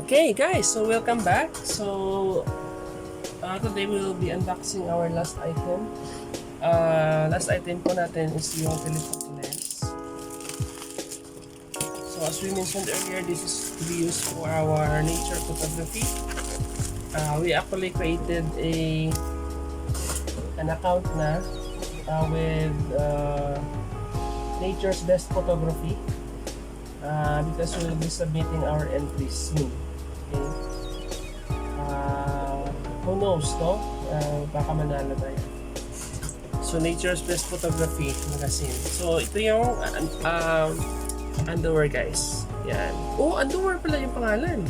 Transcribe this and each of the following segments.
Okay guys, so welcome back. So today we will be unboxing our last item. Last item po natin is yung telephoto lens. So as we mentioned earlier, this is to be used for our nature photography. We actually created an account na with Nature's Best Photography because we will be submitting our entries soon. Okay. Who knows, no? Baka manalo tayo. So, Nature's Best Photography magazine. So, ito yung underwear, guys. Yan. Oh, underwear pala yung pangalan.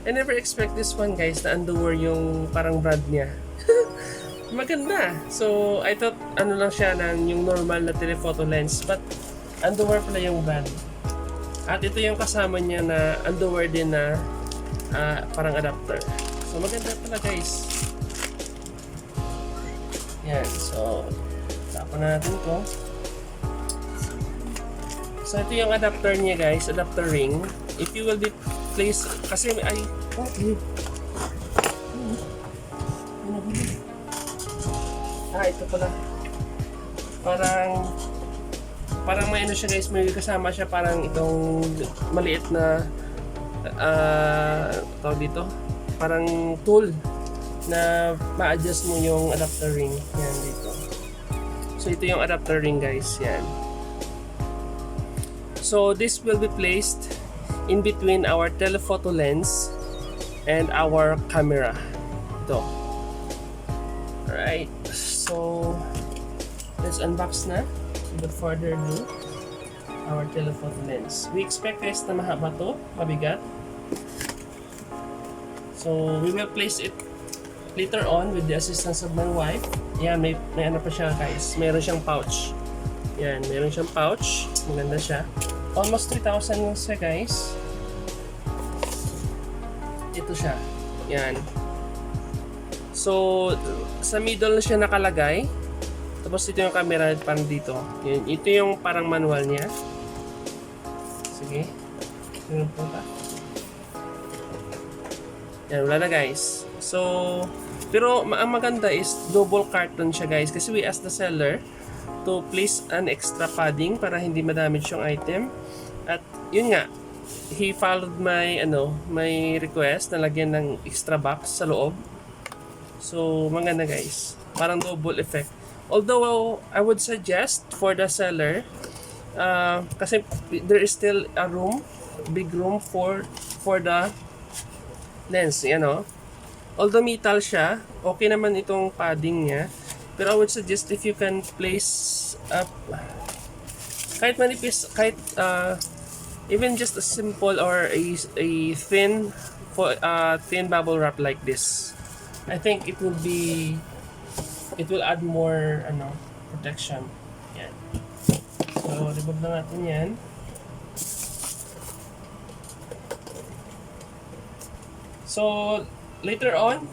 I never expect this one, guys, na underwear yung parang brand niya. Maganda. So, I thought ano lang siya ng yung normal na telephoto lens, but underwear pala yung brand. At ito yung kasama niya na underwear din na parang adapter. So maganda pala, guys. Yan. So tapon na natin to. So ito yung adapter niya, guys. Adapter ring. If you will be placed, kasi ay ito pala. Parang may ano siya, guys, may kasama siya parang itong maliit na tawag dito, parang tool na ma-adjust mo yung adapter ring. Yan dito. So ito yung adapter ring, guys. Yan. So this will be placed in between our telephoto lens and our camera. Ito. Alright. So let's unbox na. Without further ado, our telephoto lens. We expect, guys, na mahaba to, mabigat. So we will place it later on with the assistance of my wife. Yan, may ano pa siya, guys. Meron siyang pouch. Yan, meron siyang pouch. Maganda siya. Almost 3,000 lang siya, guys. Ito siya. Yan. So sa middle na siya nakalagay. Tapos ito yung camera parang dito. Yan. Ito yung parang manual niya. Sige. Ito po ta. Yan, wala na, guys. So, pero ang maganda is double carton siya, guys. Kasi we asked the seller to place an extra padding para hindi ma-damage yung item. At yun nga, he followed my request na lagyan ng extra box sa loob. So, maganda, guys. Parang double effect. Although I would suggest for the seller, kasi there is still a big room for the lens, Although metal siya, okay naman itong padding niya. Pero I would suggest if you can place up kahit manipis, kahit even just a simple or a thin bubble wrap like this. I think it will add more protection. Yan. So remove na natin yan. So later on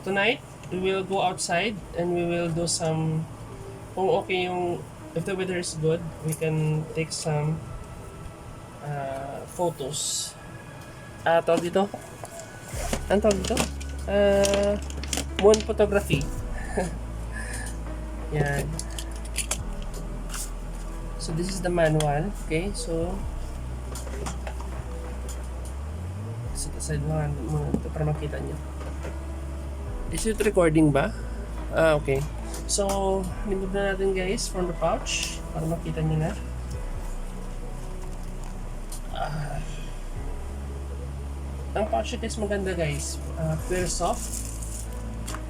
tonight we will go outside and we will do some, kung okay yung, if the weather is good, we can take some photos. Tawag dito? Ano tawag dito? Moon photography. Yan. So this is the manual. Okay, so set aside muna ito para makita nyo. Is it recording ba? Okay. So remove na natin, guys, from the pouch para makita nyo na. Ang pouch is maganda, guys. Very soft.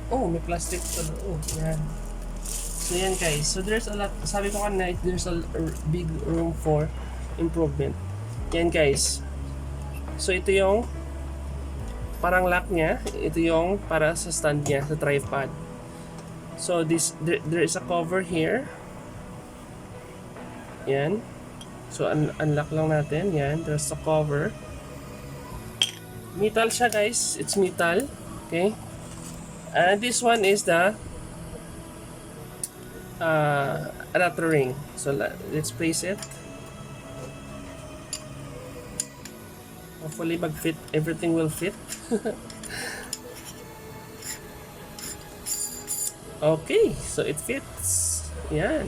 Oh, may plastic sa loob. Yan. So yan, guys. So there's a lot. Sabi ko kanina, there's a big room for improvement. Yan, guys. So ito yung parang lock niya. Ito yung para sa stand niya, sa tripod. So there is a cover here. Yan. So unlock lang natin. Yan. There's a cover. Metal siya, guys. It's metal. Okay. And this one is the adapter ring. So let's place it. Hopefully mag-fit. Everything will fit. Okay, so it fits. Yan.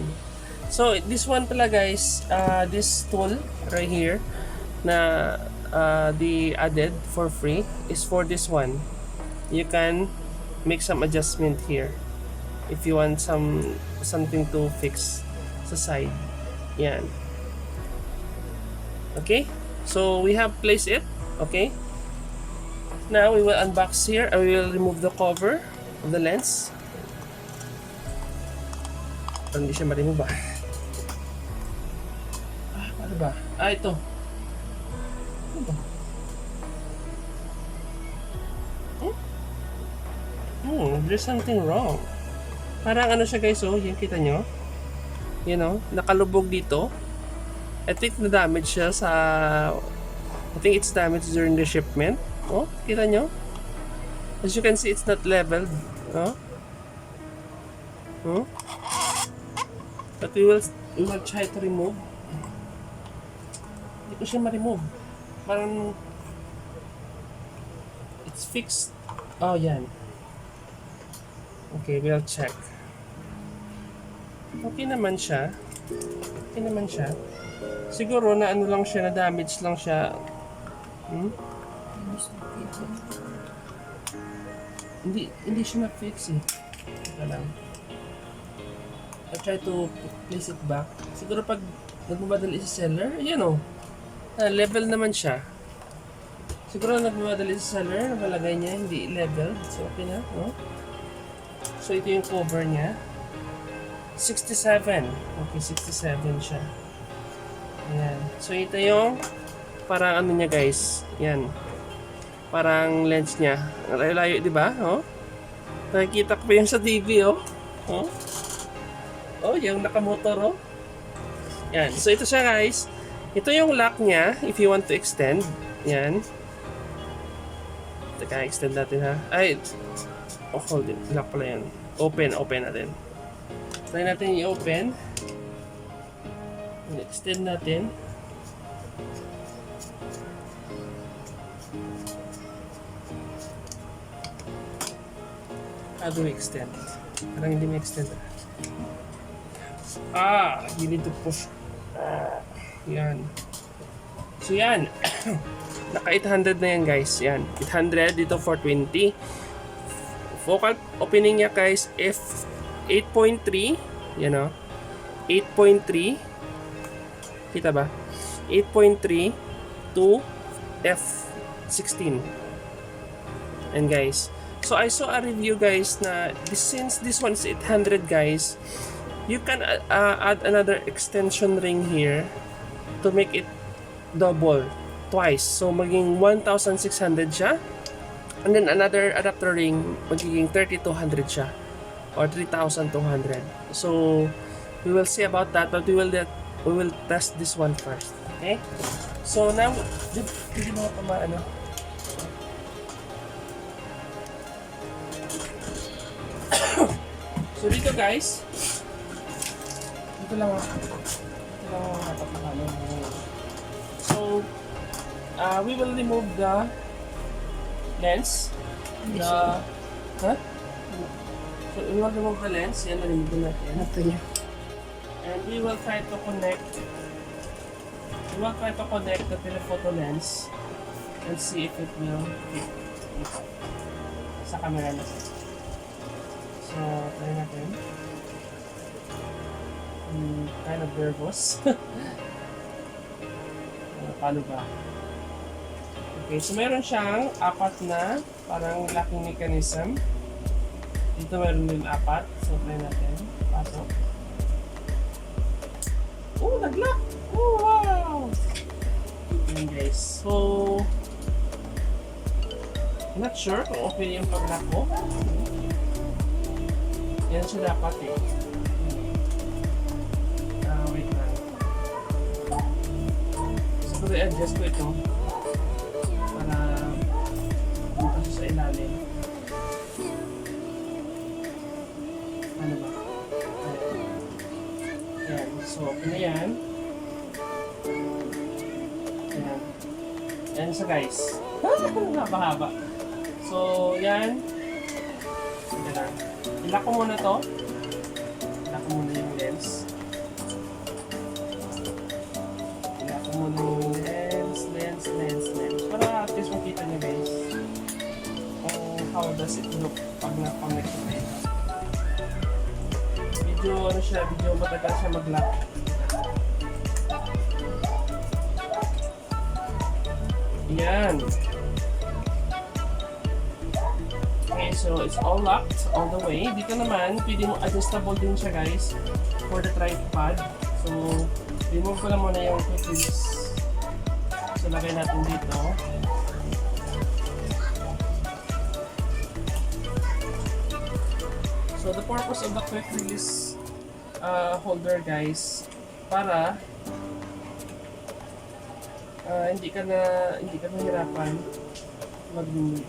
So this one pala guys, this tool right here na the added for free is for this one. You can make some adjustment here if you want something to fix sa side. Yan. Okay, so we have placed it. Okay, now we will unbox here. I will remove the cover of the lens. Hindi siya ma-remove ba? Ano ba? Ito. Ano ba? There's something wrong. Parang ano siya guys, oh, yung kita nyo? You know, nakalubog dito. I think na-damage siya sa... I think it's damaged during the shipment. Oh, kita nyo? As you can see, it's not leveled. Oh. Hmm? But we will try to remove. Hindi ko siya ma-remove. Parang... It's fixed. Oh, yan. Okay, we'll check. Okay naman siya. Okay naman siya. Siguro na ano lang siya, na damage lang siya. Hindi siya na-fix eh. Ito lang. I'll try to place it back. Siguro pag nagmamadali sa seller, yan o. Level naman siya. Siguro nagmamadali sa seller, nakalagay niya, hindi level. So okay na, no? So ito yung cover niya. 67. Okay, 67 siya. Ayan. So ito yung parang ano niya guys. Yan. Parang lens niya. Layo-layo, di ba? Oh? Nakikita ko pa yung sa TV, oh. Oh? Oh, yung nakamotor, oh. Yan. So ito siya guys. Ito yung lock niya if you want to extend. Yan. Teka, extend natin ha. Ay, oh, hold it. Lock pala yan. Open natin. Try natin i-open. Extend natin. How do we extend? Parang hindi may extend. You need to push. Yan. So yan. Naka 800 na yan guys. Yan. 800 dito 420. Focal opening niya guys f 8.3. Yan o. 8.3. Kita ba? 8.3 to f16. And guys. So I saw a review guys na since this one is 800 guys, you can add another extension ring here to make it double twice. So maging 1,600 siya. And then another adapter ring magiging 3,200 siya or 3,200. So we will see about that, but we will test this one first. Okay? So now, hindi mo pa maano. So dito guys, dito lang napapakano. So we will remove the lens. So we will remove the lens. Yan, na-remove natin. Ito niya. And we will try to connect the telephoto lens and see if it will fit sa camera na. So, try natin. Kind of nervous. Paano ba? Okay, so meron siyang apat na parang locking mechanism. Dito meron din apat. So, try natin. Pasok. Oh, nag-lock! Oh, wow! Yan guys. So, not sure kung okay yung pag-lock ko. Yan siya dapat eh. Wait lang. So, i-adjust ko ito para buka siya sa ilalim. Ano ba? Ayan. So, okay na yan. Ayan. And Isa guys. Haba-haba. So, yan. Sige lang. Ilak ko muna to. Ilak ko muna yung lens. Ilak ko muna yung lens. Para at least makita nyo guys kung how does it look pag na-connect ko kayo. Medyo ano siya, medyo matagal siya mag-lock. Yan. Okay, so it's all locked all the way. Dito naman, pwede mo adjustable din siya guys for the tripod. So, remove ko lang muna yung quick release. So, lagay natin dito. So, the purpose of the quick release holder guys, para hindi ka mahirapan mag-remove.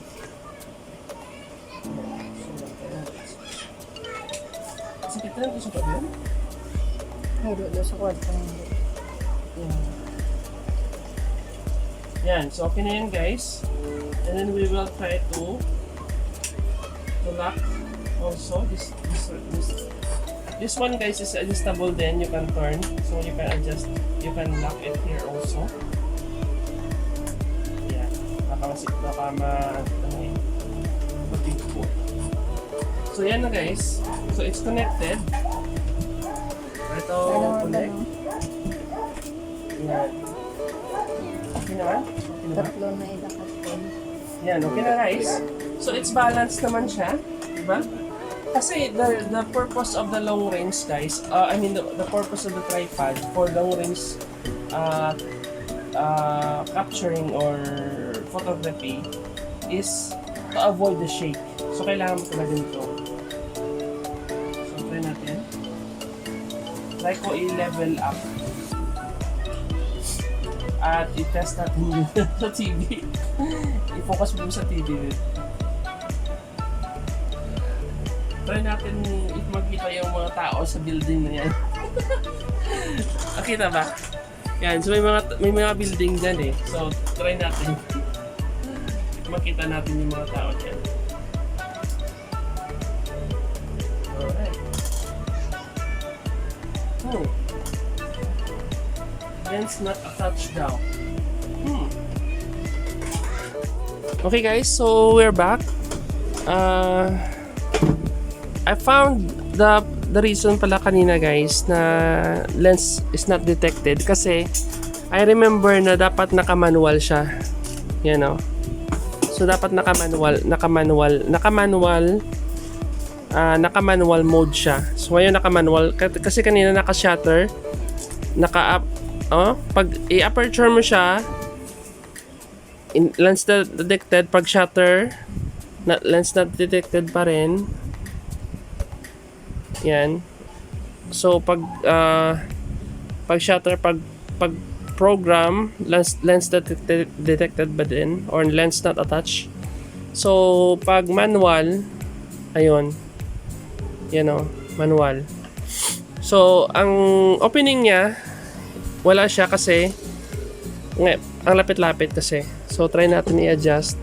Kasi kita lang ito sa pagyan? Halo doon sa kwarto. Yan, so okay na yan guys. And then we will try to lock also this one guys is adjustable then you can turn, so you can adjust, you can lock it here also. Yan, baka matigpo. So yan na guys, so it's connected. Ito connect. Yan. Okay naman? Tatlo na ilakas ko. Yan, okay na guys. So it's balanced naman siya, diba? Kasi the purpose of the long range guys, the purpose of the tripod for long range capturing or photography is to avoid the shake. So kailangan mo talaga nito. So try natin. Try ko i-level up. At i-test natin yun sa TV. I-focus mo sa TV. Try natin makita yung mga tao sa building na yan. Nakita ba? Yan, so may mga building dyan eh. So try natin. Makita natin yung mga tao dyan. Alright. Oh. Lens not attached daw. Okay guys, so we're back. I found the reason pala kanina guys na lens is not detected kasi I remember na dapat naka-manual siya. Yan o. So dapat naka-manual mode siya. So ngayon naka-manual kasi kanina naka-shutter, naka-up. Pag i-aperture mo siya, lens not detected. Pag shutter, lens not detected pa rin. Yan. So pag shutter, pag program, lens detected ba din or lens not attached. So pag manual, ayun. Yan o, manual. So ang opening niya, wala siya kasi ang lapit-lapit kasi. So try natin i-adjust.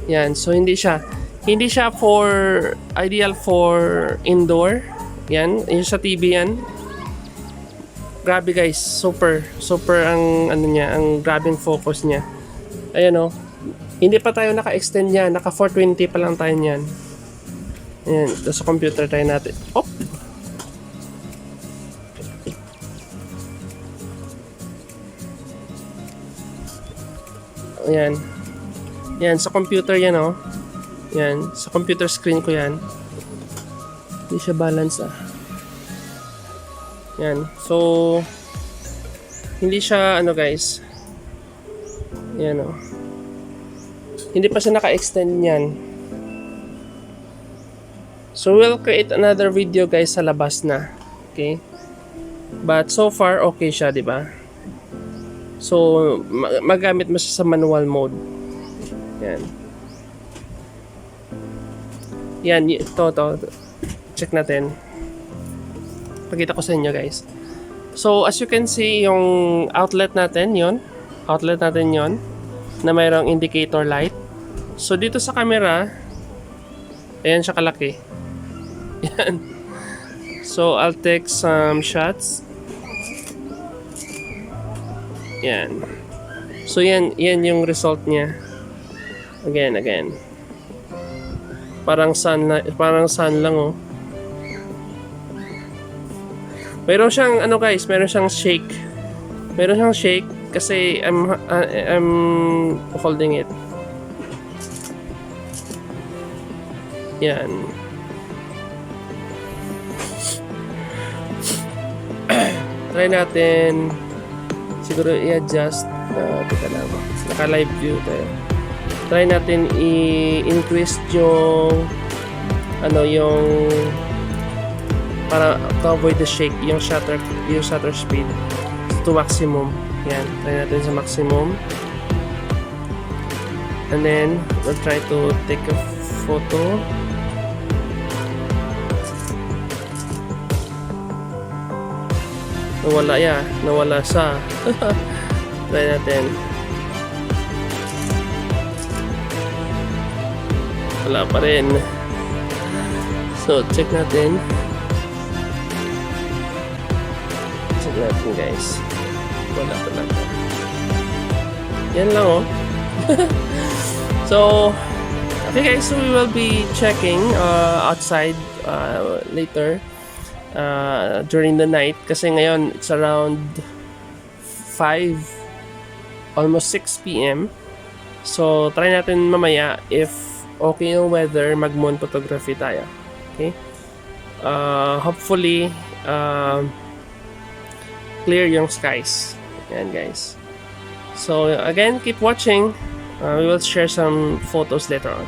Yan, so hindi siya ideal for indoor. Yan, yung sa TV yan. Grabe guys, super ang ano niya, ang grabing focus niya. Ayan oh. Hindi pa tayo naka-extend niya, naka 420 pa lang tayo niyan. Ayan, sa computer tayo natin. Oh. Ayan. Yan, sa computer yan oh. Yan, sa computer screen ko yan. Hindi siya balance ah. Yan, so hindi siya ano guys. Yan oh. Hindi pa siya naka-extend yan. So we'll create another video guys sa labas na. Okay? But so far okay siya, di ba? So magamit mo siya sa manual mode. Yan. Yan, to. Check natin. Pakita ko sa inyo guys. So, as you can see, yung outlet natin yon, na mayroong indicator light. So, dito sa camera, ayan siya kalaki. Yan. So, I'll take some shots. Yan. So, yan yung result niya. Again. Parang sun lang, oh. Meron siyang ano guys, meron siyang shake. Kasi I'm holding it. Yan. Try natin siguro i-adjust. Teka lang. Naka-live view tayo. Try natin i-increase yung para to avoid the shake, yung shutter speed to maximum. Yan, try natin sa maximum. And then we'll try to take a photo. Nawala sa try natin. Wala pa rin. So check natin guys. Wala talaga. Yan lang, oh. So okay guys, so we will be checking outside later during the night, kasi ngayon it's around 5, almost 6 p.m. So try natin mamaya, if okay yung weather, mag-moon photography tayo. Okay? Hopefully clear yung skies. Yan guys. So again, keep watching. We will share some photos later on.